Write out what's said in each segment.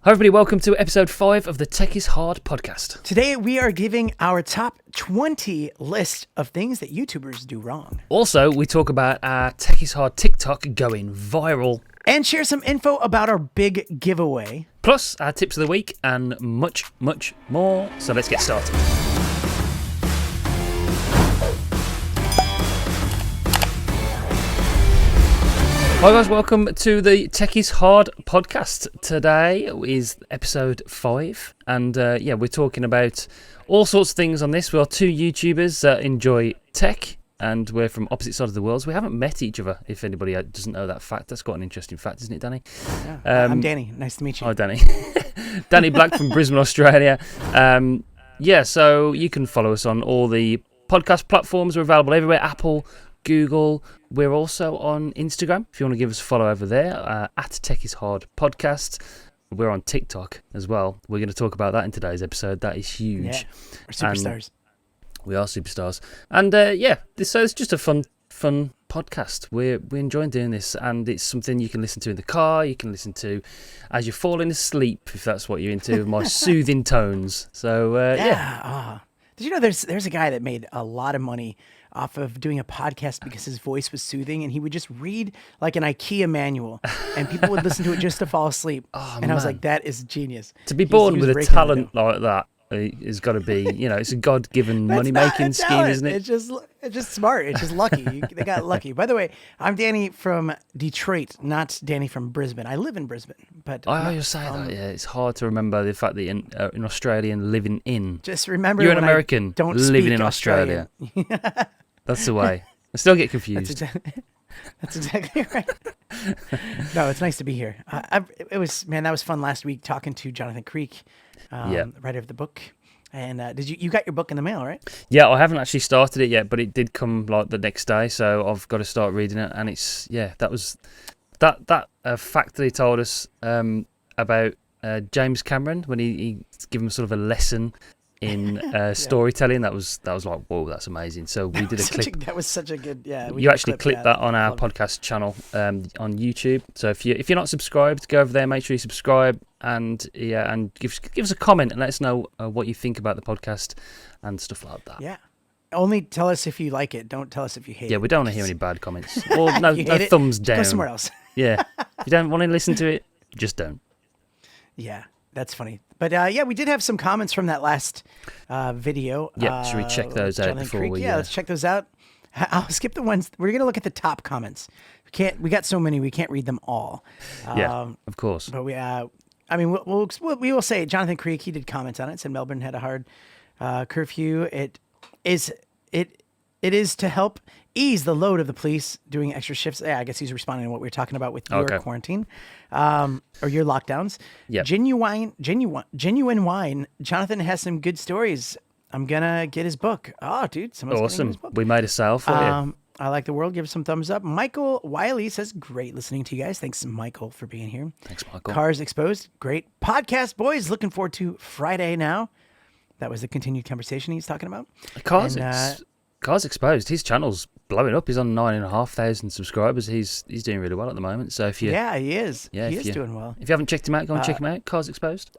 Hi everybody, welcome to episode 5 of the Tech is Hard podcast. Today we are giving our top 20 list of things that YouTubers do wrong. Also, we talk about our Tech is Hard TikTok going viral. And share some info about our big giveaway. Plus, our tips of the week and much, much more. So let's get started. Hi guys, welcome to the Tech is Hard podcast. Today is episode 5 and we're talking about all sorts of things on this. We are two YouTubers that enjoy tech and we're from opposite sides of the world. So we haven't met each other, if anybody doesn't know that fact. That's quite an interesting fact, isn't it, Danny? Yeah. I'm Danny. Nice to meet you. Hi, Danny. Danny Black from Brisbane, Australia. So you can follow us on all the podcast platforms. We're available everywhere. Apple, Google. We're also on Instagram if you want to give us a follow over there at Tech is Hard Podcast. We're on TikTok as well. We're going to talk about that in today's episode. That is huge. Yeah, we're superstars. We are superstars. And so it's just a fun podcast. We're enjoying doing this, and it's something you can listen to in the car. You can listen to as you're falling asleep if that's what you're into. My soothing tones. So Did you know there's a guy that made a lot of money off of doing a podcast because his voice was soothing, and he would just read like an IKEA manual, and people would listen to it just to fall asleep. I was like, that is genius. To be born with a talent like that has got to be, it's a God-given money-making scheme, isn't it? It's just smart. It's just lucky. They got lucky. By the way, I'm Danny from Detroit, not Danny from Brisbane. I live in Brisbane, but you say that. Yeah, it's hard to remember the fact that you're an Australian living in. Just remember, you're an American don't living in Australia. That's the way. I still get confused. That's exactly right. No, it's nice to be here. That was fun last week talking to Jonathan Creek, writer of the book. And did you got your book in the mail, right? Yeah, I haven't actually started it yet, but it did come like the next day, so I've got to start reading it. And it's that was that fact that he told us about James Cameron when he gave him sort of a lesson in storytelling. That was like, whoa, that's amazing. So we did a clip. That was such a good you actually clipped that on our podcast channel on YouTube. So if you're not subscribed, go over there, make sure you subscribe, and give us a comment and let us know what you think about the podcast and stuff like that. Yeah. Only tell us if you like it. Don't tell us if you hate it. Yeah, we don't want to hear any bad comments. Or no thumbs down. Go somewhere else. Yeah. If you don't want to listen to it, just don't. Yeah, that's funny. But we did have some comments from that last video. Yeah, should we check those out before we? Yeah, let's check those out. I'll skip the ones. We're gonna look at the top comments. We got so many, we can't read them all. Of course. But we will say Jonathan Creek. He did comment on it. Said Melbourne had a hard curfew. It is to help ease the load of the police doing extra shifts. Yeah, I guess he's responding to what we were talking about with your quarantine or your lockdowns. Yeah. Genuine wine. Jonathan has some good stories. I'm gonna get his book. Oh, dude, someone's getting his book. We made a sale for you. I like the world. Give us some thumbs up. Michael Wiley says, great listening to you guys. Thanks, Michael, for being here. Thanks, Michael. Cars Exposed. Great podcast, boys. Looking forward to Friday now. That was the continued conversation he's talking about. Cars Exposed. His channel's blowing up. He's on 9,500 subscribers. He's doing really well at the moment. So if you, he is. He is doing well. If you haven't checked him out, go and check him out. Cars Exposed.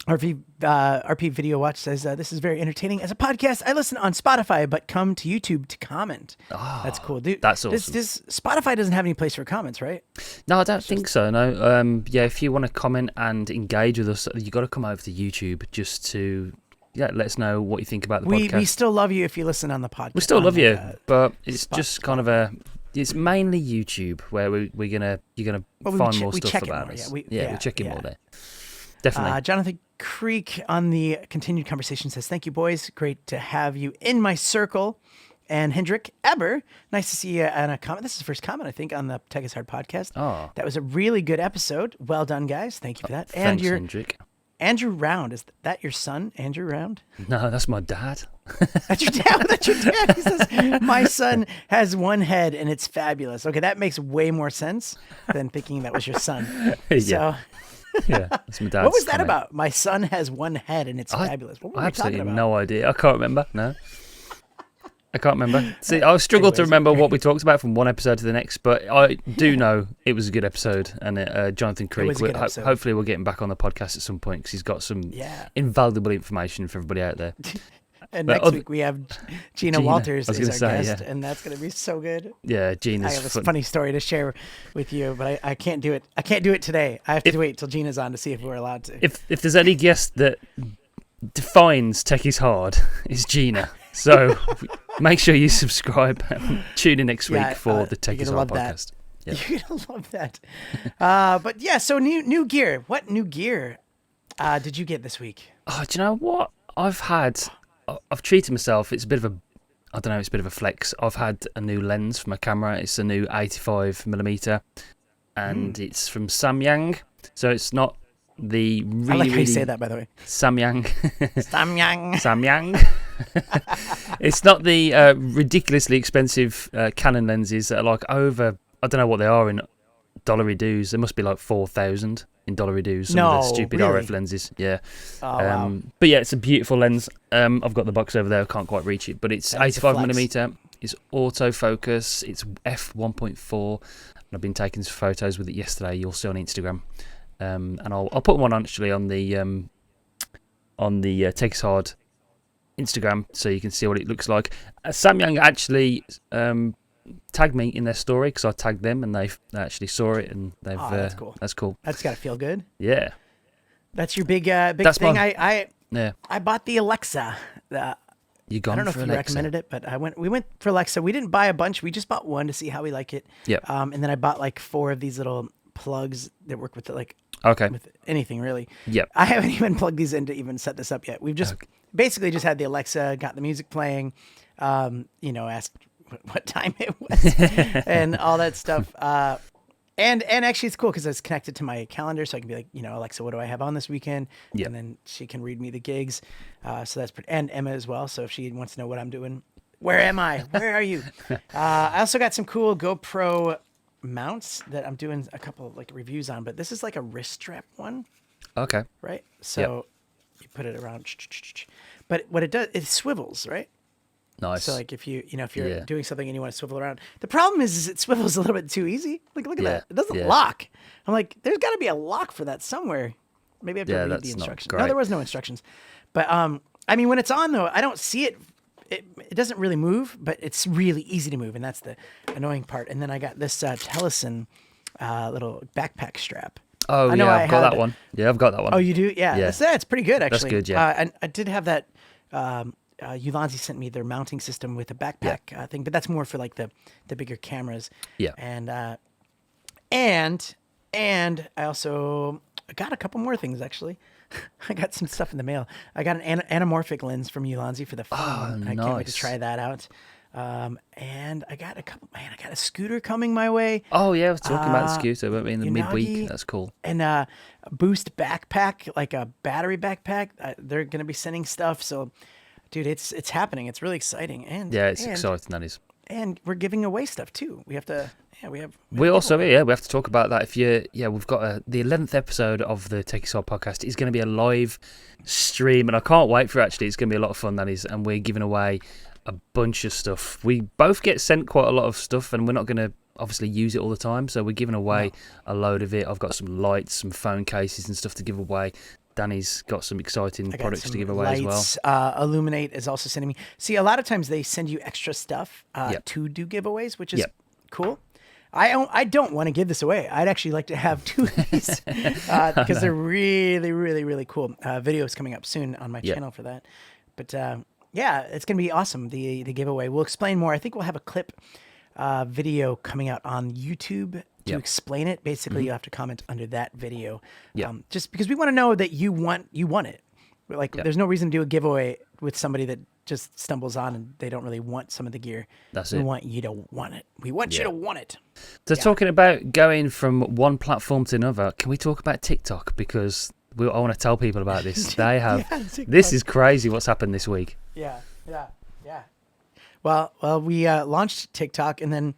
RP Video Watch says this is very entertaining as a podcast. I listen on Spotify, but come to YouTube to comment. Oh, that's cool, dude. That's awesome. Spotify doesn't have any place for comments, right? No, I don't think so. No. If you want to comment and engage with us, you got to come over to YouTube just to. Yeah, let us know what you think about the podcast. We still love you if you listen on the podcast. We still love you, but it's just kind of it's mainly YouTube where you're gonna find more stuff about us. We check in more there. Definitely. Jonathan Creek on the continued conversation says, thank you, boys. Great to have you in my circle. And Hendrik Eber, nice to see you on a comment. This is the first comment, I think, on the Tech is Hard podcast. Oh. That was a really good episode. Well done, guys. Thank you for that. Thanks, Hendrik. Andrew Round, is that your son, Andrew Round? No, that's my dad. That's your dad. That's your dad. He says, my son has one head and it's fabulous. Okay, that makes way more sense than thinking that was your son. Yeah. Yeah, that's my dad's What was that about? My son has one head and it's fabulous. What were we talking about? No idea. I can't remember. No. I can't remember. See, I struggled to Anyways. remember what we talked about from one episode to the next, but I do know it was a good episode. And Jonathan Creek, was a good episode. hopefully we'll get him back on the podcast at some point because he's got some Yeah. invaluable information for everybody out there. And But next week we have Gina Gina, Walters I was as gonna our say, guest, yeah. and that's going to be so good. Yeah, I Gina's have a fun. funny story to share with you, but I can't do it. I can't do it today. I have to wait till Gina's on to see if we're allowed to. If there's any guest that defines Techies Hard, it's Gina. So make sure you subscribe. Tune in next week Yeah, for the you're Techies gonna Hard love that. podcast. Yeah. You're gonna love that. But yeah, so new gear. What new gear did you get this week? Oh, do you know what? I've treated myself. It's a bit of a, I don't know, it's a bit of a flex. I've had a new lens for my camera. It's a new 85mm, and it's from Samyang. So it's not the really, I like how you really say that, by the way. Samyang. Samyang. Samyang. It's not the ridiculously expensive Canon lenses that are like over, I don't know what they are in dollary dues. They must be like 4,000 in dollary dues. Some of the No, stupid really? RF lenses. Yeah. Oh, wow. But yeah, it's a beautiful lens. I've got the box over there. I can't quite reach it, but it's That is a flex. 85mm. It's autofocus. It's f1.4. And I've been taking some photos with it yesterday. You'll see on Instagram. And I'll put one actually on the Takes Hard Instagram so you can see what it looks like. Samyang actually tagged me in their story because I tagged them and they actually saw it and they've. That's cool. That's cool. That's gotta feel good. Yeah. That's your big That's thing. my- Yeah. I bought the Alexa. You gone I don't know for if you Alexa? recommended it, but we went for Alexa. We didn't buy a bunch. We just bought one to see how we like it. Yep. And then I bought like 4 of these little plugs that work with Okay. with anything really. Yep. I haven't even plugged these in to even set this up yet. We've just basically just had the Alexa, got the music playing, asked what time it was and all that stuff. And actually it's cool because it's connected to my calendar, so I can be like, Alexa, what do I have on this weekend? Yep. And then she can read me the gigs. So that's pretty, and Emma as well. So if she wants to know what I'm doing, where am I? Where are you? I also got some cool GoPro mounts that I'm doing a couple of like reviews on, but this is like a wrist strap one, Okay. right? So you put it around, but what it does, it swivels, right? Nice. So like if you're Yeah. doing something and you want to swivel around, the problem is it swivels a little bit too easy. Look at Yeah, that, it doesn't yeah. lock. I'm like, there's got to be a lock for that somewhere. Maybe I have to Yeah, read that's the not instructions. No, great. there was no instructions, but I mean when it's on though, I don't see it. It doesn't really move, but it's really easy to move, and that's the annoying part. And then I got this Tellison little backpack strap. Oh I know yeah, I I've got had- that one. Yeah, I've got that one. Oh, you do? Yeah. Yeah. It's pretty good, actually. good, yeah. And I did have that. Ulanzi sent me their mounting system with a backpack thing, but that's more for like the bigger cameras. Yeah. And I also got a couple more things, actually. I got some stuff in the mail. I got an anamorphic lens from Ulanzi for the phone. I can't wait to nice. try that out. And I got I got a scooter coming my way. Oh yeah, I was talking about the scooter, weren't we, in the Unagi- midweek? That's cool. And a Boost backpack, like a battery backpack. They're gonna be sending stuff. So, dude, it's happening. It's really exciting. And Yeah, it's and, exciting. That is. And we're giving away stuff too. We have to. Yeah, we have. We also, we have to talk about that. We've got the 11th episode of the Take Us All podcast. It's going to be a live stream, and I can't wait for it. Actually, it's going to be a lot of fun. That is, and we're giving away a bunch of stuff. We both get sent quite a lot of stuff, and we're not going to obviously use it all the time. So we're giving away a load of it. I've got some lights, some phone cases, and stuff to give away. Danny's got some exciting I got products some to give away lights. as well. Illuminate is also sending me. See, a lot of times they send you extra stuff Yep. to do giveaways, which is Yep. cool. I don't want to give this away. I'd actually like to have 2 of these because they're really, really, really cool. Videos coming up soon on my Yep. channel for that. But yeah, it's gonna be awesome. The giveaway. We'll explain more. I think we'll have a clip video coming out on YouTube to Yep. explain it. Basically, you have to comment under that video. Yep. Just because we want to know that you want it. Like, Yep. there's no reason to do a giveaway with somebody that just stumbles on and they don't really want some of the gear. That's we it. want you to want it. We want you Yeah. to want it. So talking about going from one platform to another, can we talk about TikTok? Because I want to tell people about this. They have. Yeah, TikTok. This is crazy. What's happened this week? Yeah. Well, we launched TikTok, and then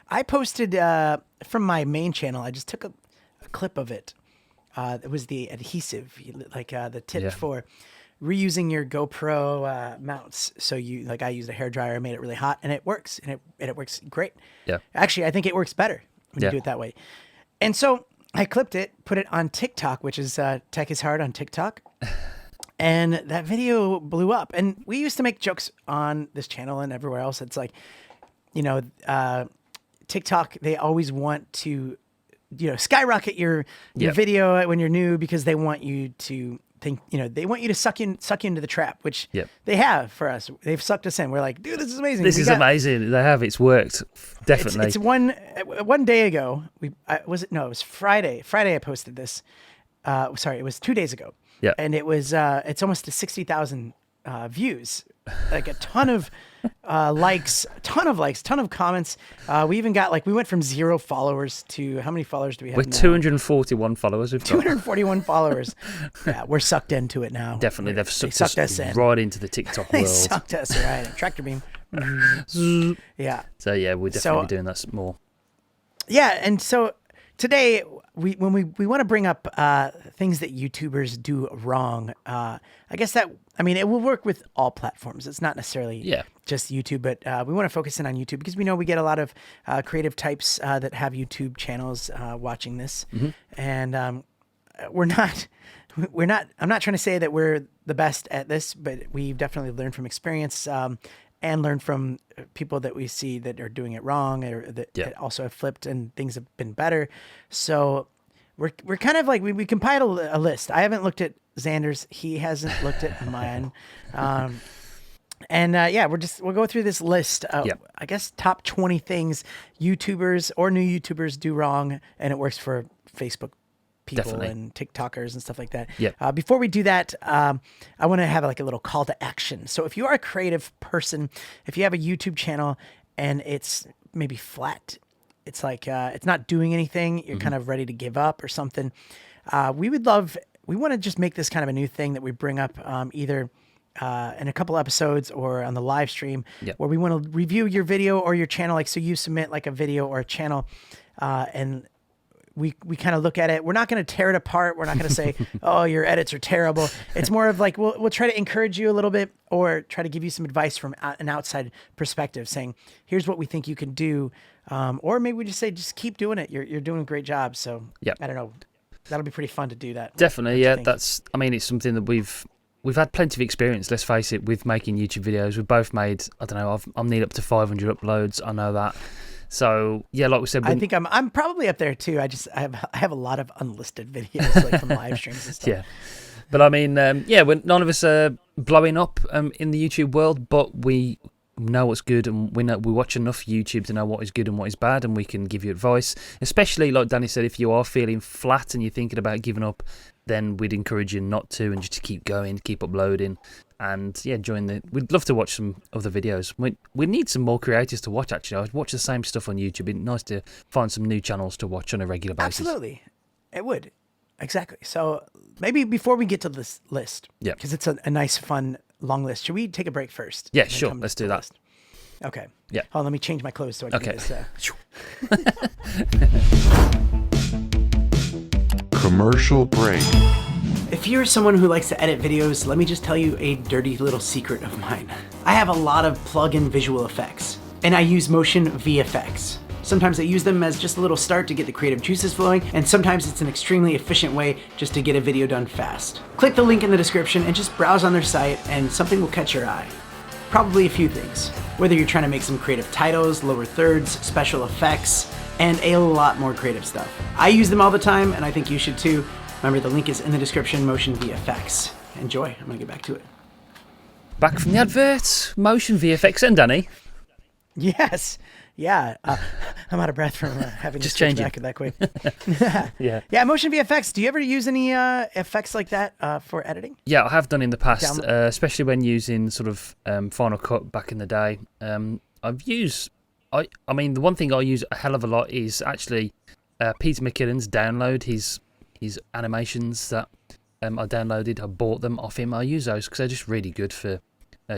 I posted from my main channel. I just took a clip of it. It was the adhesive, like the tip Yeah. for reusing your GoPro mounts. So I used a hairdryer, made it really hot, and it works, and it works great. Yeah. Actually, I think it works better when you do it that way. And so I clipped it, put it on TikTok, which is Tech is Hard on TikTok. And that video blew up. And we used to make jokes on this channel and everywhere else. It's like, TikTok, they always want to, skyrocket your video when you're new because they want you to think, they want you to suck you into the trap, which they have for us. They've sucked us in. We're like, dude, this is amazing. This is amazing. They have. It's worked. Definitely. It's one day ago. It was Friday. Friday I posted this. Sorry, it was 2 days ago. Yeah. And it was, it's almost to 60,000 views, like a ton of likes, ton of comments. We even got we went from 0 followers to how many followers do we have We're now? 241 followers. We've got 241 followers. Yeah, we're sucked into it now. Definitely. They've sucked us in. Right into the TikTok world. They sucked us right. Tractor beam. Yeah. So yeah, we're definitely doing that more. Yeah, and so today we want to bring up things that YouTubers do wrong. I guess it will work with all platforms. It's not necessarily just YouTube, but we want to focus in on YouTube because we know we get a lot of creative types that have YouTube channels watching this, and I'm not trying to say that we're the best at this, but we've definitely learned from experience. And learn from people that we see that are doing it wrong or that also have flipped and things have been better. So we're kind of like, we compiled a list. I haven't looked at Xander's. He hasn't looked at mine. We'll go through this list. I guess top 20 things YouTubers or new YouTubers do wrong. And it works for Facebook people and TikTokers and stuff like that. Before we do that, I want to have a little call to action. So if you are a creative person, if you have a YouTube channel and it's maybe flat, it's it's not doing anything, you're kind of ready to give up or something. We want to just make this kind of a new thing that we bring up either in a couple episodes or on the live stream where we want to review your video or your channel. So you submit a video or a channel and we kind of look at it. We're not going to tear it apart. We're not going to say, oh, your edits are terrible. It's more of we'll try to encourage you a little bit or try to give you some advice from an outside perspective saying, here's what we think you can do. Or maybe we just say, just keep doing it. You're doing a great job. So I don't know. That'll be pretty fun to do that. Definitely. Yeah. It's something that we've had plenty of experience, let's face it, with making YouTube videos. We've both made, I don't know, I'm near up to 500 uploads. I know that. So yeah, like we said, I think I'm probably up there too. I have a lot of unlisted videos from live streams and stuff. Yeah, but none of us are blowing up in the YouTube world, but we know what's good and we watch enough YouTube to know what is good and what is bad, and we can give you advice. Especially like Danny said, if you are feeling flat and you're thinking about giving up, then we'd encourage you not to and just to keep going, keep uploading. And we'd love to watch some other videos. We need some more creators to watch, actually. I watch the same stuff on YouTube. It'd be nice to find some new channels to watch on a regular basis. Absolutely. It would. Exactly. So maybe before we get to this list, because it's a nice, fun, long list, should we take a break first? Yeah, sure. Let's do that. List? Okay. Yeah. Oh, let me change my clothes so I can do this. Commercial break. If you're someone who likes to edit videos, let me just tell you a dirty little secret of mine. I have a lot of plug-in visual effects, and I use Motion VFX. Sometimes I use them as just a little start to get the creative juices flowing, and sometimes it's an extremely efficient way just to get a video done fast. Click the link in the description and just browse on their site, and something will catch your eye. Probably a few things. Whether you're trying to make some creative titles, lower thirds, special effects, and a lot more creative stuff. I use them all the time, and I think you should too. Remember, the link is in the description, Motion VFX. Enjoy. I'm going to get back to it. Back from the advert, Motion VFX and Danny. Yes. Yeah. I'm out of breath from having just to switch change back that quick. Yeah. Motion VFX. Do you ever use any effects like that for editing? Yeah, I have done in the past, especially when using sort of Final Cut back in the day. I've used... the one thing I use a hell of a lot is actually Peter McKinon's download, his animations that I downloaded. I bought them off him. I use those because they're just really good for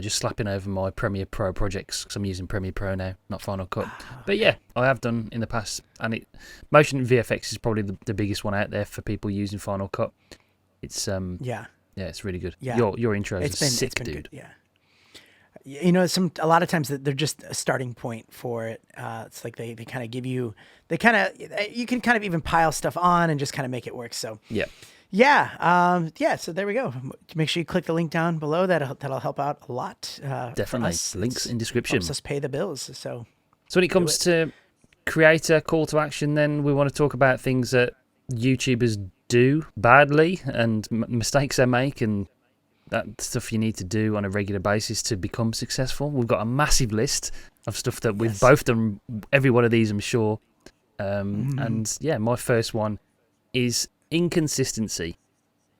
just slapping over my Premiere Pro projects, because I'm using Premiere Pro now, not Final Cut. But yeah, I have done in the past, and Motion VFX is probably the biggest one out there for people using Final Cut. It's Yeah, it's really good. Yeah. Your intros are sick, dude. Good. Yeah. You know, a lot of times they're just a starting point for it. It's like they kind of give you, you can kind of even pile stuff on and just kind of make it work. So Yeah. yeah. So there we go. Make sure you click the link down below. That'll help out a lot. Definitely. For us. Links in description. Helps us pay the bills. So when it comes to creator call to action, then we want to talk about things that YouTubers do badly and mistakes they make, and that stuff you need to do on a regular basis to become successful. We've got a massive list of stuff that we've both done. Every one of these, I'm sure. And yeah, my first one is inconsistency.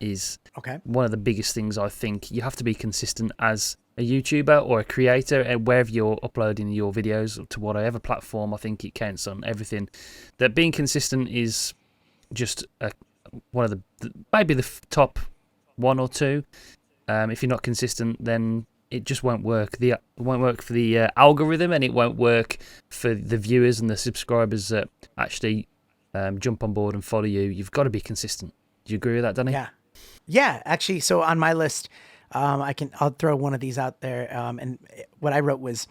Is one of the biggest things. I think you have to be consistent as a YouTuber or a creator, and wherever you're uploading your videos to whatever platform. I think it counts on everything. That being consistent is just one of maybe the top one or two. If you're not consistent, then it just won't work. It won't work for the algorithm, and it won't work for the viewers and the subscribers that actually jump on board and follow you. You've got to be consistent. Do you agree with that, Danny? Yeah. Actually, so on my list, I'll throw one of these out there. And what I wrote was,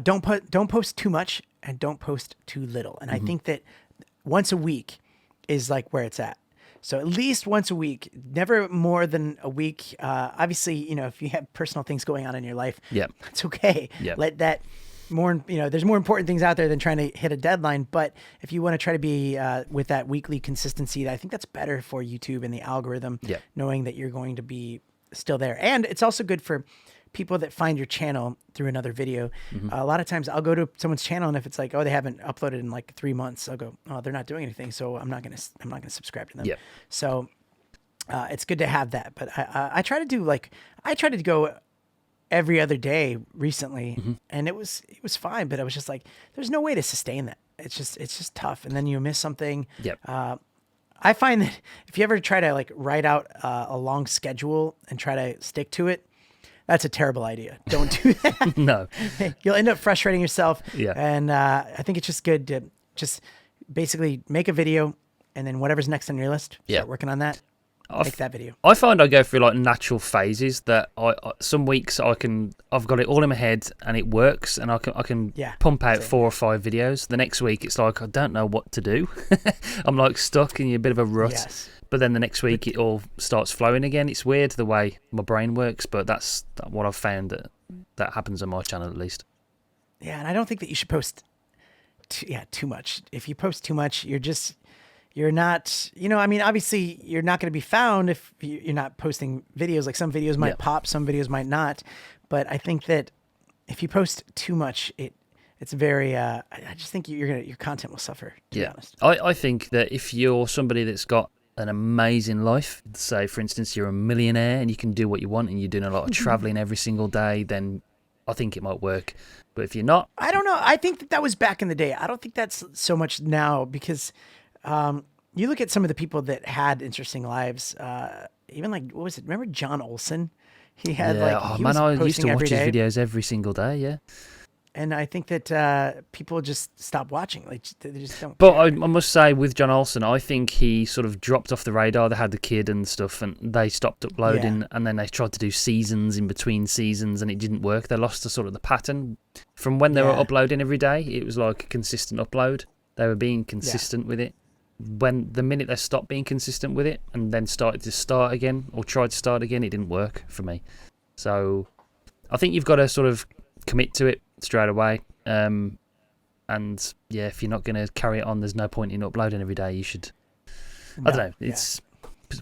don't post too much and don't post too little. And I think that once a week is like where it's at. So at least once a week, never more than a week. Obviously, you know, if you have personal things going on in your life, it's okay. Let that there's more important things out there than trying to hit a deadline. But if you want to try to be with that weekly consistency, I think that's better for YouTube and the algorithm, knowing that you're going to be still there. And it's also good for people that find your channel through another video. A lot of times I'll go to someone's channel, and if it's like, oh, they haven't uploaded in like 3 months, I'll go, oh, they're not doing anything, so I'm not gonna subscribe to them. So it's good to have that. But I try to go every other day recently, and it was fine. But I was just like, there's no way to sustain that. It's just tough, and then you miss something. I find that if you ever try to like write out a long schedule and try to stick to it, that's a terrible idea. Don't do that. No. You'll end up frustrating yourself. And I think it's just good to just basically make a video, and then whatever's next on your list, start working on that. Make that video. I find I go through like natural phases that some weeks I've got it all in my head and it works, and I can pump out 4 or 5 videos. The next week it's like I don't know what to do. I'm like stuck in a bit of a rut. But then the next week it all starts flowing again. It's weird the way my brain works, but that's what I've found that happens on my channel at least. Yeah, and I don't think that you should post too much. If you post too much, you're not, I mean, obviously you're not going to be found if you're not posting videos. Like some videos might pop, some videos might not. But I think that if you post too much, it's very, I just think your content will suffer, to be honest. I think that if you're somebody that's got an amazing life, say for instance you're a millionaire and you can do what you want and you're doing a lot of traveling every single day, then I think it might work. But if you're not, I don't know. I think that was back in the day. I don't think that's so much now, because you look at some of the people that had interesting lives, even like, what was it? Remember John Olson? He had I used to watch his videos every single day. And I think that people just stop watching. Like they just don't. But I must say, with John Olson, I think he sort of dropped off the radar. They had the kid and stuff, and they stopped uploading. And then they tried to do seasons in between seasons, and it didn't work. They lost the pattern from when they were uploading every day. It was like a consistent upload. They were being consistent with it. When the minute they stopped being consistent with it and then started to start again or tried to start again, it didn't work for me. So I think you've got to sort of commit to it straight away. And if you're not going to carry it on, there's no point in uploading every day. You should. I don't know.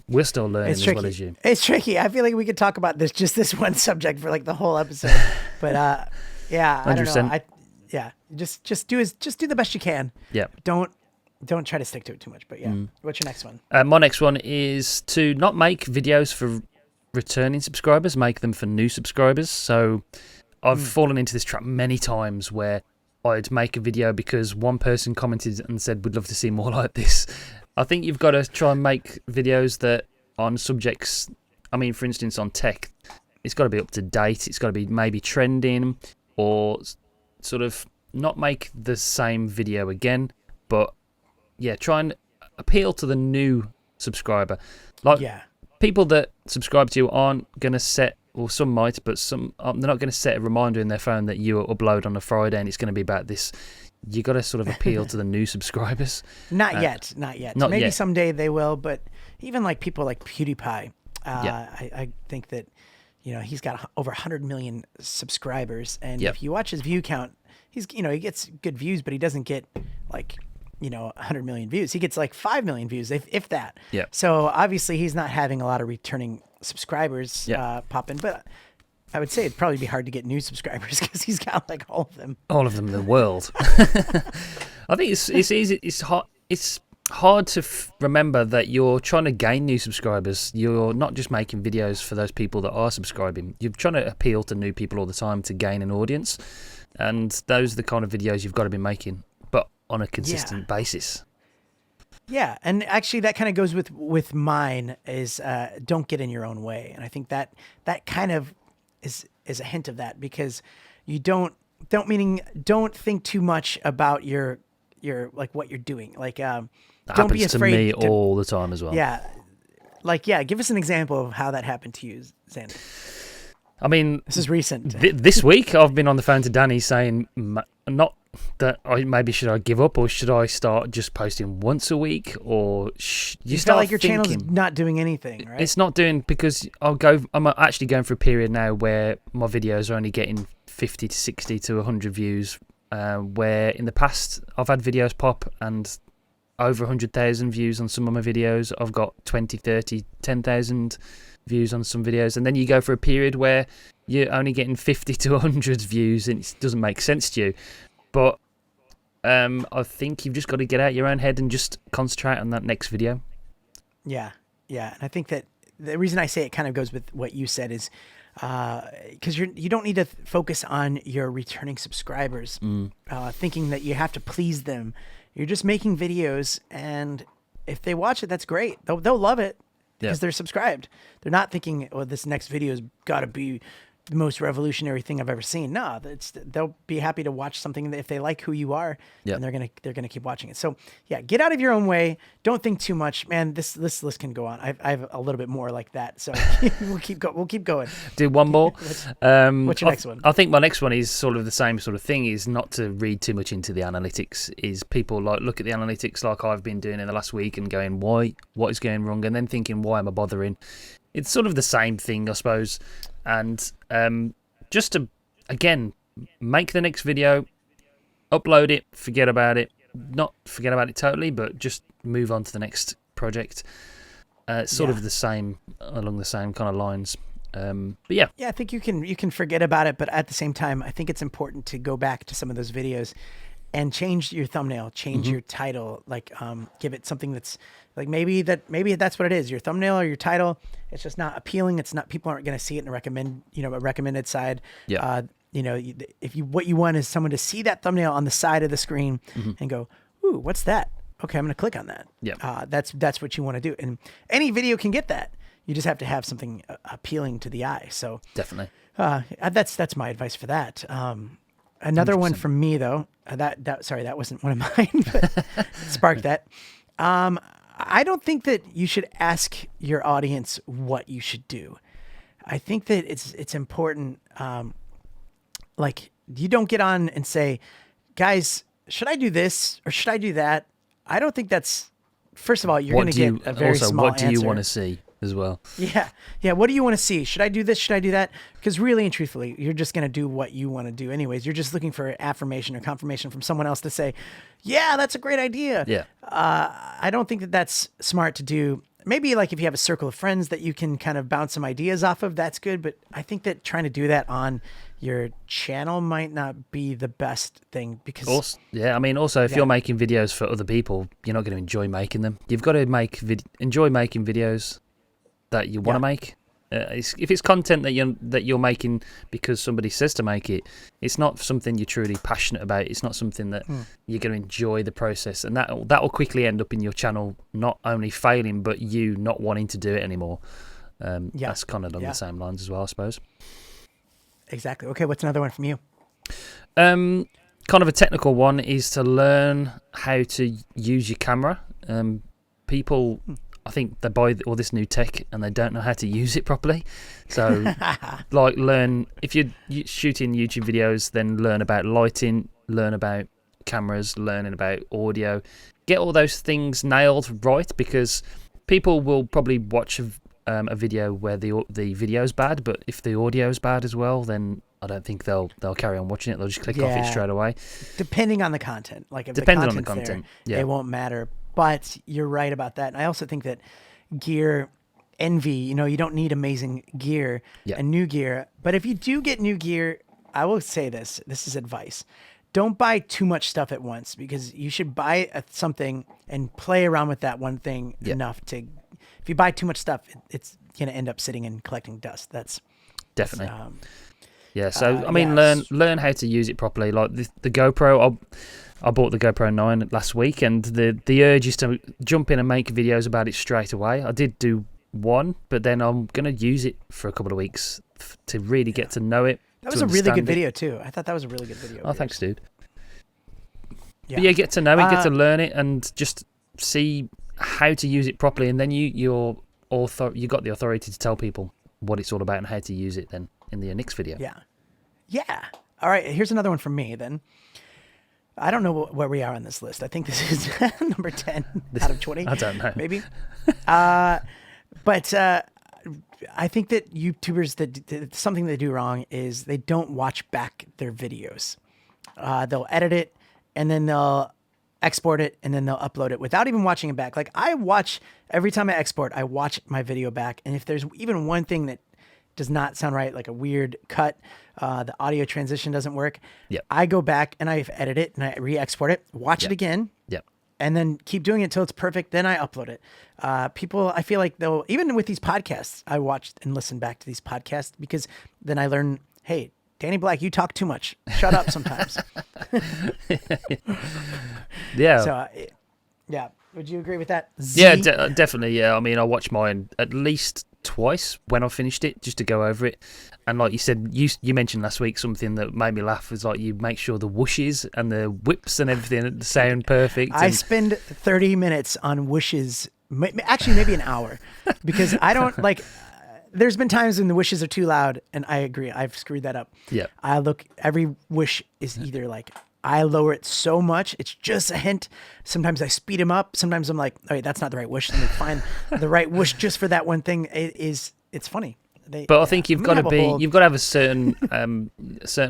We're still learning as well as you. It's tricky. I feel like we could talk about this one subject for like the whole episode. But I don't know. Just do the best you can. Yeah. Don't try to stick to it too much. But what's your next one? My next one is to not make videos for returning subscribers, make them for new subscribers. So I've fallen into this trap many times where I'd make a video because one person commented and said, we'd love to see more like this. I think you've got to try and make videos that on subjects, I mean, for instance, on tech, it's got to be up to date. It's got to be maybe trending, or sort of not make the same video again, but try and appeal to the new subscriber. Like people that subscribe to you aren't going to set, or some might, but some they're not going to set a reminder in their phone that you upload on a Friday and it's going to be about this. You got to sort of appeal to the new subscribers. Not yet. Not Maybe yet. someday they will, but even like people like PewDiePie, I think that, he's got over 100 million subscribers, and Yep. if you watch his view count, he gets good views, but he doesn't get like 100 million views. He gets like 5 million views, if that. Yep. So obviously he's not having a lot of returning subscribers Yep. pop in, but I would say it'd probably be hard to get new subscribers because he's got like all of them. All of them in the world. I think it's easy. It's hard to remember that you're trying to gain new subscribers. You're not just making videos for those people that are subscribing. You're trying to appeal to new people all the time to gain an audience, and those are the kind of videos you've got to be making, but on a consistent basis. Yeah, and actually that kind of goes with mine is don't get in your own way, and I think that kind of is a hint of that, because you don't think too much about your like what you're doing, like That don't be happens to afraid me to, all the time as well. give us an example of how that happened to you, Xander. I mean, This is recent. this week I've been on the phone to Danny saying not that maybe should I give up, or should I start just posting once a week, or You start feel like your thinking, channel's not doing anything, right? It's not doing, because I'm actually going through a period now where my videos are only getting 50 to 60 to 100 views, where in the past I've had videos pop and over 100,000 views on some of my videos. I've got 20, 30, 10,000 views on some videos, and then you go for a period where you're only getting 50 to 100 views and it doesn't make sense to you. But I think you've just got to get out your own head and just concentrate on that next video. Yeah. And I think that the reason I say it kind of goes with what you said is because you don't need to focus on your returning subscribers, thinking that you have to please them. You're just making videos, and if they watch it, that's great. They'll love it because they're subscribed. They're not thinking, "Oh, this next video's got to be the most revolutionary thing I've ever seen." No, they'll be happy to watch something if they like who you are, and they're gonna keep watching it. So yeah, get out of your own way. Don't think too much, man. This list can go on. I have a little bit more like that, so we'll keep going. Do one more. What's your next one? I think my next one is sort of the same sort of thing. Is not to read too much into the analytics. Is people like look at the analytics like I've been doing in the last week and going, why? What is going wrong? And then thinking, why am I bothering? It's sort of the same thing, I suppose. And just to, again, make the next video, upload it, forget about it. Not forget about it totally, but just move on to the next project. It's sort of the same, along the same kind of lines. But yeah. Yeah, I think you can forget about it, but at the same time, I think it's important to go back to some of those videos and change your thumbnail, change your title, like give it something that's like maybe that's what it is. Your thumbnail or your title, it's just not appealing. It's not, people aren't going to see it in a recommended side. Yeah. If what you want is someone to see that thumbnail on the side of the screen and go, "Ooh, what's that?" Okay, I'm going to click on that. Yeah. That's what you want to do. And any video can get that. You just have to have something appealing to the eye. So Definitely. that's my advice for that. Another 100%. One from me though, sorry, that wasn't one of mine, but sparked that. I don't think that you should ask your audience what you should do. I think that it's important. Like you don't get on and say, "Guys, should I do this or should I do that?" I don't think that's. First of all, you're going to get a very small what do you answer. want to see as well? Yeah. What do you want to see? Should I do this? Should I do that? Because really and truthfully, you're just going to do what you want to do anyways. You're just looking for affirmation or confirmation from someone else to say, "Yeah, that's a great idea." Yeah. I don't think that that's smart to do. Maybe like if you have a circle of friends that you can kind of bounce some ideas off of, that's good. But I think that trying to do that on your channel might not be the best thing because also, if you're making videos for other people, you're not going to enjoy making them. You've got to enjoy making videos that you want to make. If it's content that you're making because somebody says to make it, it's not something you're truly passionate about. It's not something that you're going to enjoy the process, and that will quickly end up in your channel not only failing, but you not wanting to do it anymore. That's kind of along the same lines as well, I suppose. Exactly. Okay, what's another one from you? Kind of a technical one is to learn how to use your camera. People I think they buy all this new tech and they don't know how to use it properly. So, like, learn if you're shooting YouTube videos, then learn about lighting, learn about cameras, learning about audio. Get all those things nailed right, because people will probably watch a video where the video's bad, but if the audio's bad as well, then I don't think they'll carry on watching it. They'll just click off it straight away. Depending on the content, like if Depending the on the content's content, there, yeah. it won't matter. But you're right about that. And I also think that gear envy, you don't need amazing gear and new gear. But if you do get new gear, I will say this is advice. Don't buy too much stuff at once, because you should buy something and play around with that one thing enough to, if you buy too much stuff, it's going to end up sitting and collecting dust. That's definitely. So I mean, learn how to use it properly. Like the GoPro, I bought the GoPro 9 last week, and the urge is to jump in and make videos about it straight away. I did do one, but then I'm going to use it for a couple of weeks to really get to know it. That was a really good video too. I thought that was a really good video. Oh, thanks, dude. Yeah. But yeah, get to know it, get to learn it, and just see how to use it properly, and then you got the authority to tell people what it's all about and how to use it then in the next video. Yeah. All right, here's another one from me then. I don't know where we are on this list. I think this is number 10 out of 20. I don't know. Maybe. But I think that YouTubers, something they do wrong is they don't watch back their videos. They'll edit it, and then they'll export it, and then they'll upload it without even watching it back. Like, every time I export, I watch my video back. And if there's even one thing that does not sound right, like a weird cut, the audio transition doesn't work, I go back and I edit it and I re-export it, watch it again, and then keep doing it until it's perfect. Then I upload it. People, I feel like they'll, even with these podcasts, I watch and listen back to these podcasts, because then I learn, hey, Danny Black, you talk too much. Shut up sometimes. Yeah. So, would you agree with that? Yeah, definitely. Yeah, I mean, I watch mine at least twice when I finished it, just to go over it. And like you said, you mentioned last week something that made me laugh was like you make sure the whooshes and the whips and everything sound perfect. I spend 30 minutes on whooshes, actually maybe an hour, because I don't like. There's been times when the whooshes are too loud, and I agree, I've screwed that up. Yeah. Every whoosh is either like I lower it so much, it's just a hint. Sometimes I speed him up. Sometimes I'm like, all right, that's not the right whoosh. Let me find the right whoosh just for that one thing. It's funny. But I think you've got to have a certain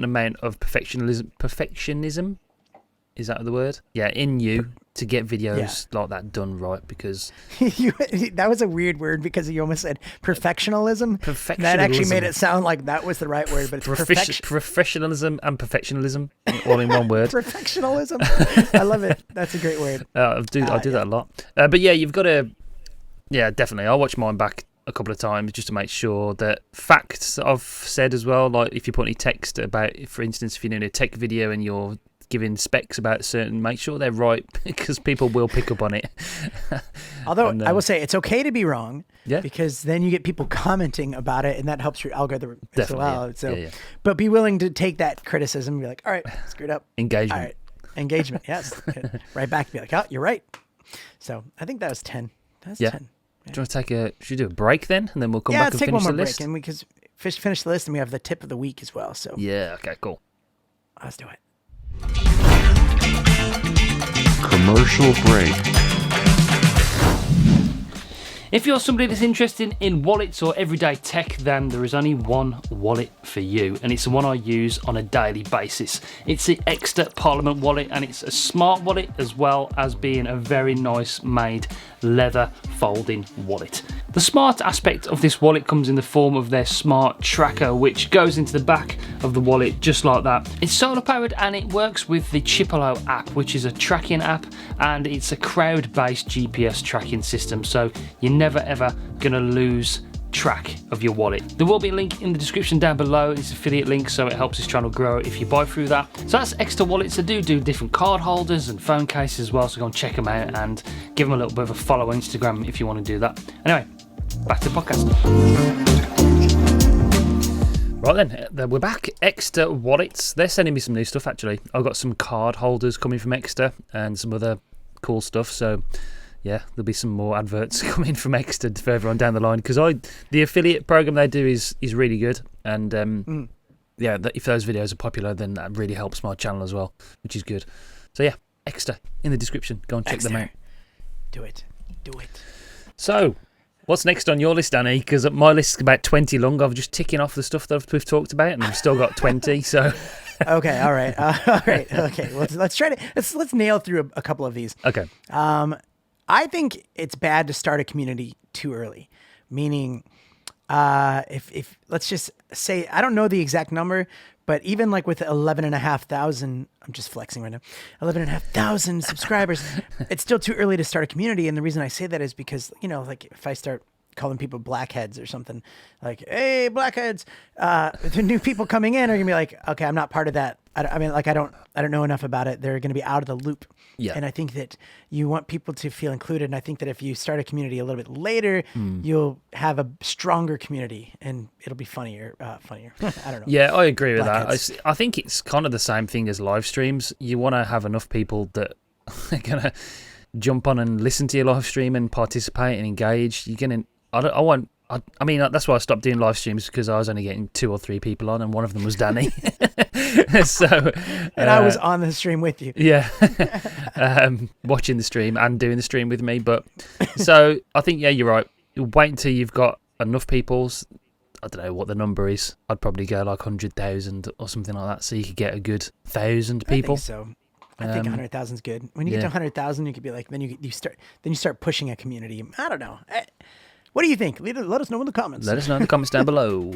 amount of perfectionism. Is that the word? Yeah, in you to get videos like that done right, because that was a weird word, because you almost said perfectionism. That actually made it sound like that was the right word, but it's professionalism and perfectionism all in one word. Perfectionalism. I love it. That's a great word. I do that a lot. But yeah, you've got to. Yeah, definitely. I'll watch mine back a couple of times just to make sure that facts I've said as well. Like if you put any text about, for instance, if you're doing a tech video and you're giving specs about certain, make sure they're right, because people will pick up on it. Although I will say it's okay to be wrong, because then you get people commenting about it, and that helps your algorithm as well. Yeah. So, but be willing to take that criticism and be like, all right, screwed up. Engagement. All right, engagement. Yes, right back. Be like, oh, you're right. So I think that was 10. That's 10. Do you want to should we do a break then, and then we'll come back and finish the list? Yeah, let's take one more break, and we can finish the list, and we have the tip of the week as well. So yeah, okay, cool. Let's do it. Commercial break. If you're somebody that's interested in wallets or everyday tech, then there is only one wallet for you, and it's the one I use on a daily basis. It's the Exter Parliament wallet, and it's a smart wallet as well as being a very nice made leather folding wallet. The smart aspect of this wallet comes in the form of their smart tracker, which goes into the back of the wallet just like that. It's solar powered, and it works with the Chipolo app, which is a tracking app, and it's a crowd-based GPS tracking system, so you're never ever gonna lose track of your wallet. There will be a link in the description down below. It's an affiliate link, so it helps this channel grow if you buy through that. So that's Exter wallets. They do different card holders and phone cases as well, so go and check them out and give them a little bit of a follow on Instagram if you want to do that. Anyway, back to the podcast. Right then, we're back. Exter wallets. They're sending me some new stuff actually. I've got some card holders coming from Exter and some other cool stuff, so yeah, there'll be some more adverts coming from Extra further on down the line, because the affiliate program they do is really good, and yeah, if those videos are popular, then that really helps my channel as well, which is good. So yeah, Extra in the description. Go and check them out. Do it. So, what's next on your list, Danny? Because my list is about 20 long. I've just ticking off the stuff that we've talked about, and I've still got 20. So, Okay, all right, okay. Let's try to let's nail through a couple of these. okay, I think it's bad to start a community too early. Meaning, if let's just say, I don't know the exact number, but even like with 11,500, I'm just flexing right now, 11,500 subscribers, it's still too early to start a community. And the reason I say that is because, like if I start calling people blackheads or something, like, hey, blackheads, the new people coming in are gonna be like, okay, I'm not part of that. I mean, like, I don't know enough about it. They're going to be out of the loop. Yeah. And I think that you want people to feel included. And I think that if you start a community a little bit later, you'll have a stronger community and it'll be funnier. I don't know. yeah, I agree with that. Blackheads. I think it's kind of the same thing as live streams. You want to have enough people that are gonna jump on and listen to your live stream and participate and engage. You're gonna. I mean, that's why I stopped doing live streams, because I was only getting 2 or 3 people on, and one of them was Danny. So, And I was on the stream with you. yeah, watching the stream and doing the stream with me. But so I think, yeah, you're right. Wait until you've got enough people's. I don't know what the number is. I'd probably go like 100,000 or something like that, so you could get a good 1,000 people. I think so. I think 100,000 is good. When you get to 100,000, you could be like, then you start pushing a community. I don't know. What do you think? Let us know in the comments. Let us know in the comments down below.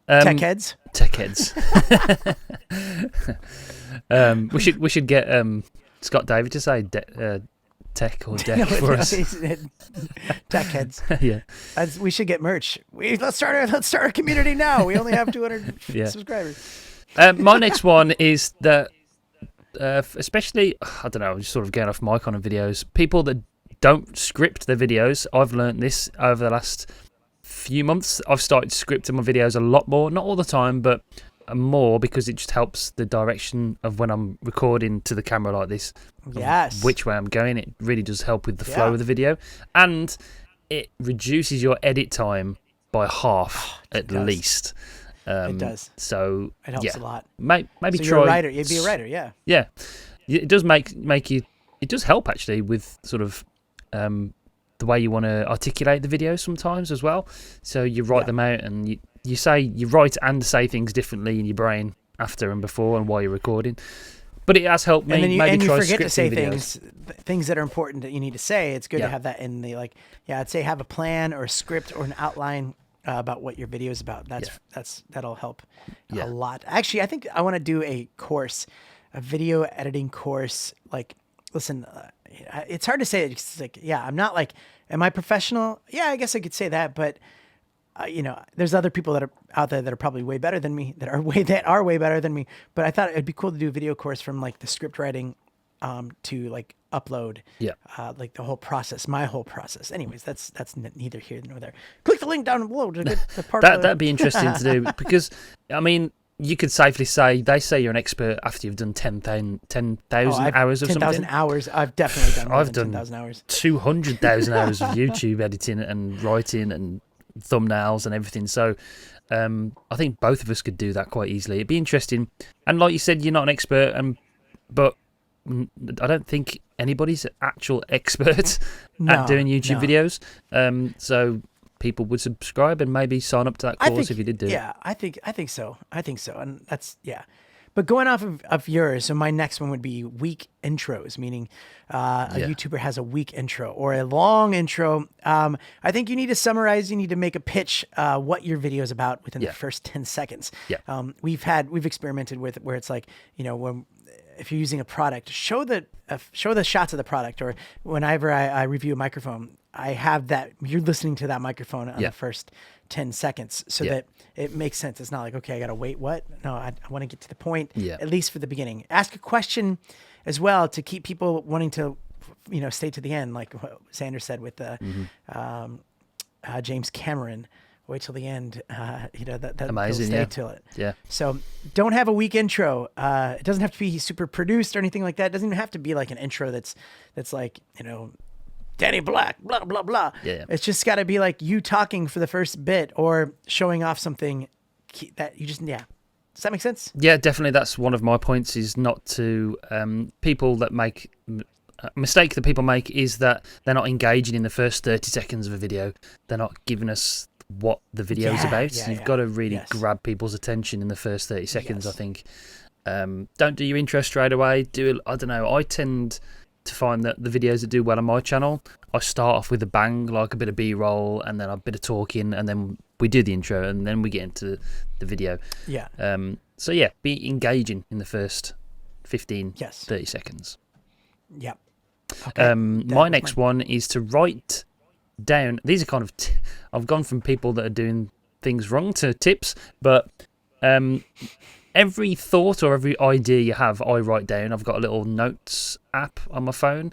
Tech heads. Tech heads. We should get Scott David to say tech or deck for us. Tech heads. Yeah. We should get merch. Let's start a community now. We only have 200 Yeah. subscribers. My next one is that, especially, I don't know, I'm just sort of going off my kind of videos. People that don't script their videos. I've learned this over the last few months. I've started scripting my videos a lot more, not all the time, but more, because it just helps the direction of when I'm recording to the camera like this. Yes. Which way I'm going. It really does help with the flow of the video, and it reduces your edit time by half at least. It does. So It helps a lot. Maybe So try. you're a writer. You'd be a writer, yeah. Yeah, it does make you. It does help actually with sort of the way you want to articulate the video sometimes as well. So you write them out, and you write and say things differently in your brain after and before and while you're recording. But it has helped me. And then you try forget to say videos. things that are important that you need to say. It's good Yeah. to have that in the I'd say have a plan or a script or an outline about what your video is about. That'll help a lot. Actually, I think I want to do a a video editing course. Like, listen, it's hard to say. It's like, I'm not like, am I professional? Yeah, I guess I could say that, but there's other people that are out there that are probably way better than me, that are way better than me. But I thought it'd be cool to do a video course from like the script writing to like upload, like the whole process, my whole process. Anyways, that's neither here nor there. Click the link down below to get the part. That'd be interesting to do, because I mean, you could safely say, they say you're an expert after you've done 10,000 hours of 10,000 something. 10,000 hours. I've definitely done more I've than done 10,000 hours. 200,000 hours of YouTube editing and writing and thumbnails and everything. So I think both of us could do that quite easily. It'd be interesting. And like you said, you're not an expert, but I don't think anybody's an actual expert at doing YouTube videos. So people would subscribe and maybe sign up to that course if you did do it. Yeah, I think so. And that's, But going off of yours, so my next one would be weak intros, meaning a YouTuber has a weak intro or a long intro. I think you need to summarize, you need to make a pitch what your video is about within the first 10 seconds. Yeah. We've experimented with where it's like, if you're using a product, show the shots of the product, or whenever I review a microphone, I have that you're listening to that microphone on the first 10 seconds so that it makes sense. It's not like, okay, I got to wait. What? No, I want to get to the point, at least for the beginning. Ask a question as well to keep people wanting to, stay to the end. Like what Xander said with the James Cameron, wait till the end. That amazing. Stay till it. Yeah. So don't have a weak intro. It doesn't have to be super produced or anything like that. It doesn't even have to be like an intro that's like, Danny Black, blah, blah, blah. Yeah. It's just got to be like you talking for the first bit or showing off something that you just, yeah. Does that make sense? Yeah, definitely. That's one of my points, is not to people that make a mistake that people make is that they're not engaging in the first 30 seconds of a video. They're not giving us what the video is about. So you've got to really grab people's attention in the first 30 seconds, I think. Don't do your intro straight away. I don't know. I tend to find that the videos that do well on my channel, I start off with a bang, like a bit of B-roll and then a bit of talking, and then we do the intro and then we get into the video. Yeah. So yeah, be engaging in the first 15, 30 seconds. Yep. Okay. My next one is to write down. These are kind of I've gone from people that are doing things wrong to tips, but every thought or every idea you have, I write down. I've got a little notes app on my phone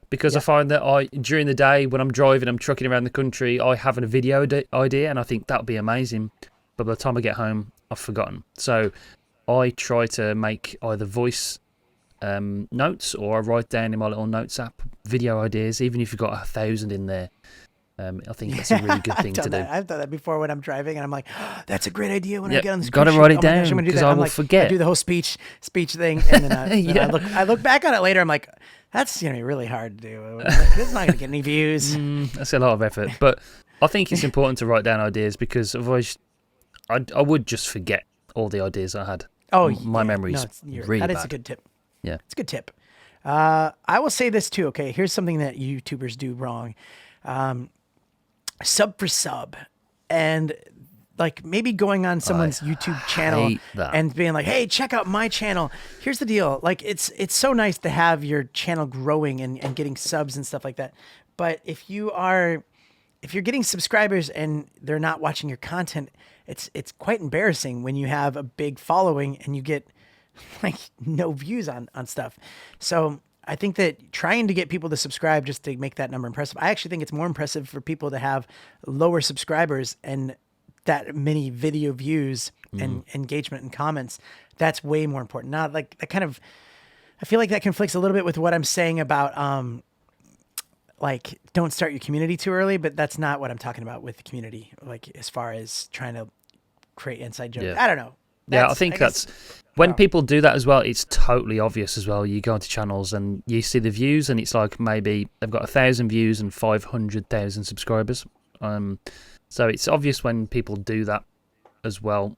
because I find that during the day when I'm driving, I'm trucking around the country, I have a video idea and I think that'll be amazing. But by the time I get home, I've forgotten. So I try to make either voice notes or I write down in my little notes app video ideas, even if you've got 1,000 in there. I think that's a really good thing to do. I've done that before when I'm driving, and I'm like, oh, "That's a great idea." When I get on this, got to write it down because I will forget. I do the whole speech thing, and then, I look back on it later. I'm like, "That's gonna be really hard to do. This is not gonna get any views." That's a lot of effort, but I think it's important to write down ideas because otherwise, I would just forget all the ideas I had. Oh, my memory's really bad. That is a good tip. Yeah, it's a good tip. I will say this too. Okay, here's something that YouTubers do wrong. Sub for sub, and like maybe going on someone's YouTube channel and being like, "Hey, check out my channel." Here's the deal: like it's so nice to have your channel growing and getting subs and stuff like that. But if you're getting subscribers and they're not watching your content, it's quite embarrassing when you have a big following and you get like no views on stuff. So I think that trying to get people to subscribe just to make that number impressive, I actually think it's more impressive for people to have lower subscribers and that many video views and engagement and comments. That's way more important. Not like that kind of, I feel like that conflicts a little bit with what I'm saying about, like don't start your community too early, but that's not what I'm talking about with the community. Like as far as trying to create inside jokes, I don't know. I think that's when people do that as well, it's totally obvious as well. You go into channels and you see the views and it's like maybe they've got 1,000 views and 500,000 subscribers. So it's obvious when people do that as well.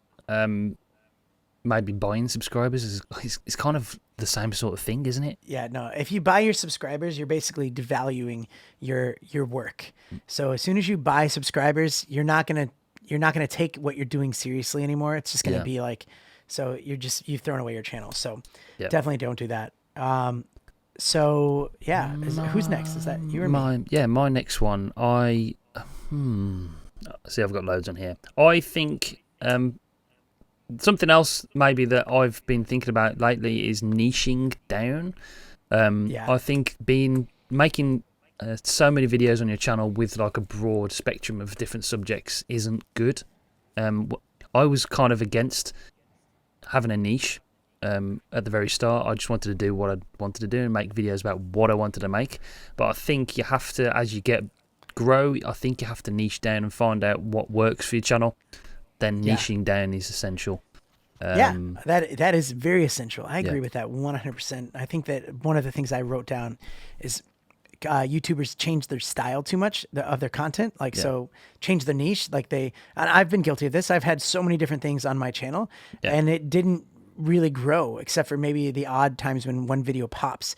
Maybe buying subscribers is kind of the same sort of thing, isn't it? Yeah, no. If you buy your subscribers, you're basically devaluing your work. So as soon as you buy subscribers, you're not gonna take what you're doing seriously anymore. It's just gonna be like, so you've thrown away your channel. So definitely don't do that. So yeah, who's next? Is that you or me? Yeah, my next one. See, I've got loads on here. I think something else maybe that I've been thinking about lately is niching down. I think making so many videos on your channel with like a broad spectrum of different subjects isn't good. I was kind of against having a niche at the very start. I just wanted to do what I wanted to do and make videos about what I wanted to make. But I think you have to, as you grow, I think you have to niche down and find out what works for your channel. Then niching down is essential. That is very essential. I agree with that 100%. I think that one of the things I wrote down is YouTubers change their style too much of their content. So change their niche. And I've been guilty of this. I've had so many different things on my channel and it didn't really grow except for maybe the odd times when one video pops.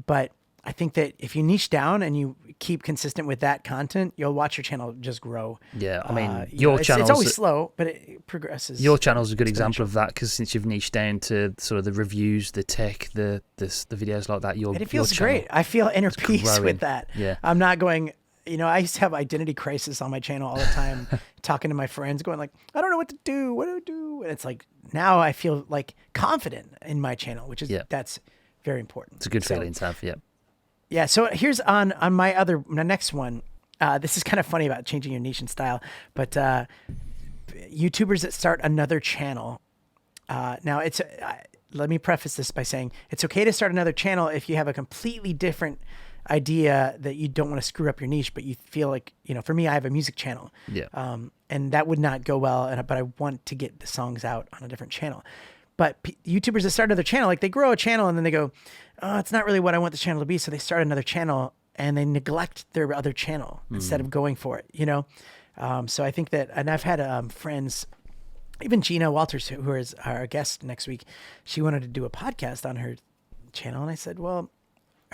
But I think that if you niche down and you keep consistent with that content, you'll watch your channel just grow. Yeah, I mean, your channel. It's always slow, but it progresses. Your channel's a good example of that because since you've niched down to sort of the reviews, the tech, the videos like that, and it feels great. I feel inner peace with that. Yeah, I'm not going. I used to have identity crisis on my channel all the time, talking to my friends, going like, I don't know what to do. What do I do? And it's like now I feel like confident in my channel, which is that's very important. It's a good feeling to have. Yeah. Yeah, so here's on my next one. This is kind of funny about changing your niche and style, but YouTubers that start another channel. Now, let me preface this by saying it's okay to start another channel if you have a completely different idea that you don't want to screw up your niche, but you feel like, for me, I have a music channel. Yeah. And that would not go well. But I want to get the songs out on a different channel. But YouTubers that start another channel, like they grow a channel and then they go, oh, it's not really what I want the channel to be. So they start another channel and they neglect their other channel instead of going for it, So I think that, and I've had friends, even Gina Walters, who is our guest next week, she wanted to do a podcast on her channel. And I said,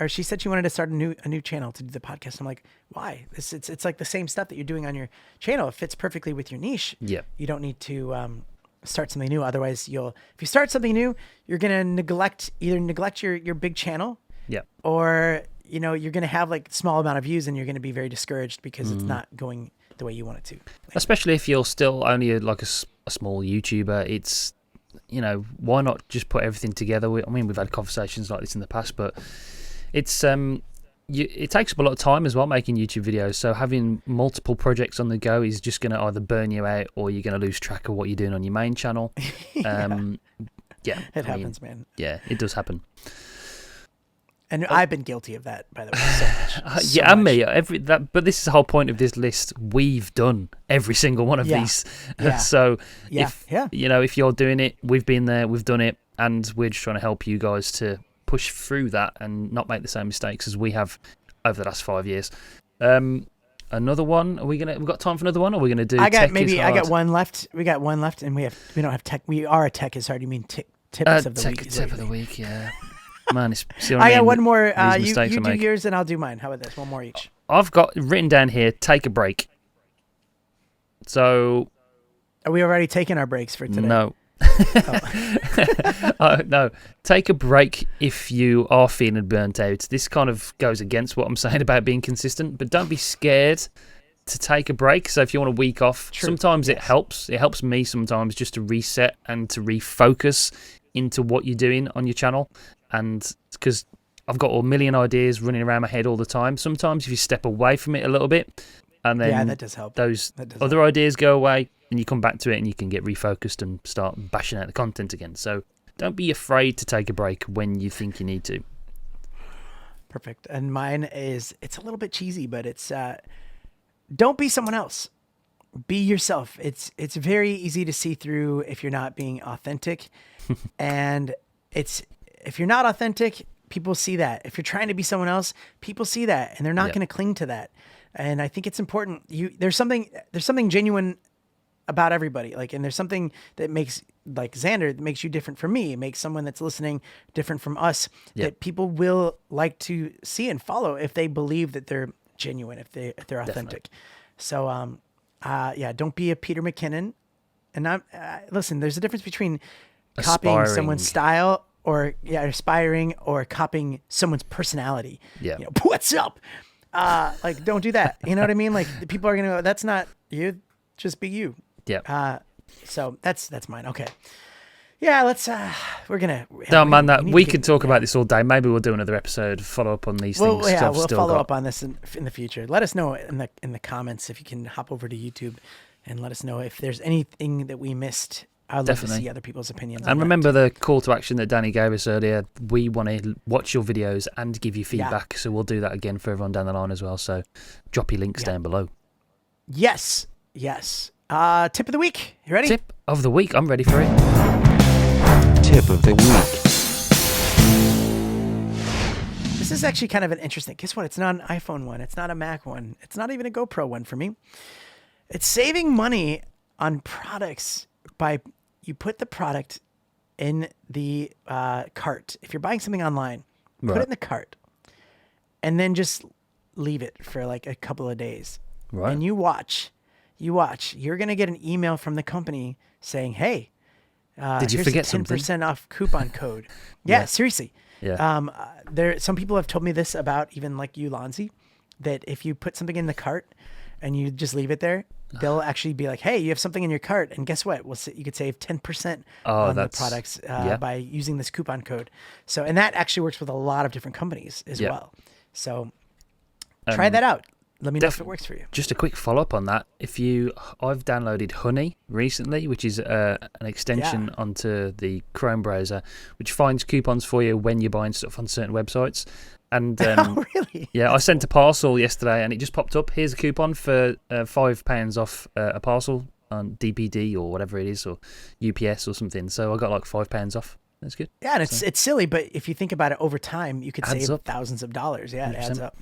she said she wanted to start a new channel to do the podcast. I'm like, why? It's like the same stuff that you're doing on your channel. It fits perfectly with your niche. Yeah. You don't need to start something new. Otherwise, if you start something new, you're going to neglect your big channel. Yeah. Or, you're going to have like small amount of views and you're going to be very discouraged because it's not going the way you want it to. Especially if you're still only like a small YouTuber, it's, why not just put everything together? We've had conversations like this in the past, but it's it takes up a lot of time as well making YouTube videos. So having multiple projects on the go is just going to either burn you out or you're going to lose track of what you're doing on your main channel. Yeah, it happens, man. Yeah, it does happen. And I've been guilty of that, by the way, so much. And me. But this is the whole point of this list. We've done every single one of these. Yeah. So if you're doing it, we've been there, we've done it, and we're just trying to help you guys to push through that and not make the same mistakes as we have over the last 5 years. Another one? We've got time for anotother one, or are we gonna do? I got one left. We got one left, and we don't have tech. We are a tech is hard. You mean tips of the week? Tip of the week, yeah. Man, I got one more. You do yours, and I'll do mine. How about this? One more each. I've got written down here. Take a break. So, are we already taking our breaks for today? No. No, take a break if you are feeling burnt out. This kind of goes against what I'm saying about being consistent, but don't be scared to take a break. So if you want a week off, sometimes it helps. It helps me sometimes just to reset and to refocus into what you're doing on your channel. And because I've got a million ideas running around my head all the time, sometimes if you step away from it a little bit, and then that does help. Those other ideas go away, and you come back to it and you can get refocused and start bashing out the content again. So don't be afraid to take a break when you think you need to. Perfect. And mine is, it's a little bit cheesy, but it's don't be someone else. Be yourself. It's very easy to see through if you're not being authentic. And if you're not authentic, people see that. If you're trying to be someone else, people see that, and they're not going to cling to that. And I think it's important. There's something genuine about everybody. And there's something that makes, like Xander, that makes you different from me. It makes someone that's listening different from us. That people will like to see and follow if they believe that they're genuine, if they're authentic. Definitely. So, don't be a Peter McKinnon. And listen, there's a difference between copying someone's style or aspiring or copying someone's personality. Yeah. What's up? Don't do that. You know what I mean? People are going to go, that's not you. Just be you. Yeah. So that's mine. Okay. Yeah. Let's, we're going to. No, man, we could talk about this all day. Maybe we'll do another episode, follow up on these things. Yeah, we'll follow up on this in the future. Let us know in the comments if you can hop over to YouTube and let us know if there's anything that we missed. I'd love to see other people's opinions. And remember the call to action that Danny gave us earlier. We want to watch your videos and give you feedback. So we'll do that again for everyone down the line as well. So drop your links down below. Yes. Tip of the week. You ready? Tip of the week. I'm ready for it. Tip of the week. This is actually kind of an interesting. Guess what? It's not an iPhone one. It's not a Mac one. It's not even a GoPro one for me. It's saving money on products by you put the product in the cart. If you're buying something online, put it in the cart and then just leave it for a couple of days. Right. And you watch. You're going to get an email from the company saying, hey, did you forget 10% off coupon code. Yeah, seriously. Yeah. Some people have told me this about even you, Lonzy, that if you put something in the cart and you just leave it there, they'll actually be like, hey, you have something in your cart. And guess what? You could save 10% on the products by using this coupon code. So, and that actually works with a lot of different companies as well. So try that out. Let me know if it works for you. Just a quick follow-up on that. I've downloaded Honey recently, which is an extension onto the Chrome browser, which finds coupons for you when you're buying stuff on certain websites. And Oh, really? yeah, I sent a parcel yesterday, and it just popped up. Here's a coupon for £5 off a parcel on DPD or whatever it is, or UPS or something. So I got like £5 off. That's good. Yeah, and it's silly, but if you think about it over time, you could Adds save up. thousands of dollars. Yeah, it 100%. adds up.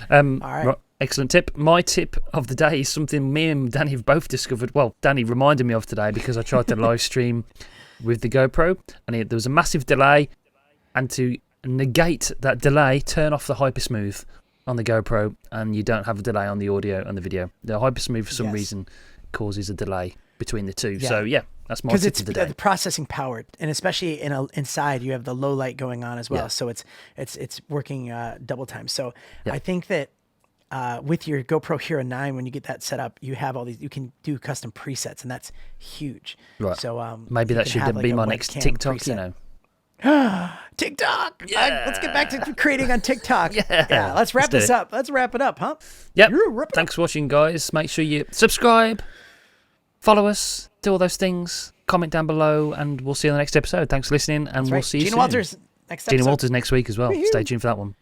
All right. right, excellent tip. My tip of the day is something me and Danny have both discovered. Well, Danny reminded me of today because I tried to live stream with the GoPro, and there was a massive delay. And to negate that delay, turn off the Hypersmooth on the GoPro, and you don't have a delay on the audio and the video. The Hypersmooth, for some reason, causes a delay between the two. Yeah. So yeah, that's my Because tip it's of the day. the processing power, and especially inside, you have the low light going on as well. Yeah. So it's working double time. So Yeah. I think that with your GoPro Hero 9, when you get that set up, you have all these. You can do custom presets, and that's huge. Right. So Maybe you that can should have, like, be a my next webcam TikTok. preset. You know. TikTok. Let's get back to creating on TikTok. Yeah. Let's wrap Let's do this it. up. Let's wrap it up, huh? Yep. Yeah, wrap it Thanks for watching, guys. Make sure you subscribe, follow us, do all those things, comment down below, and we'll see you on the next episode. Thanks for listening, and That's we'll right. see you Gina soon. Walters next Gina episode. Walters next week as well. Woohoo. Stay tuned for that one.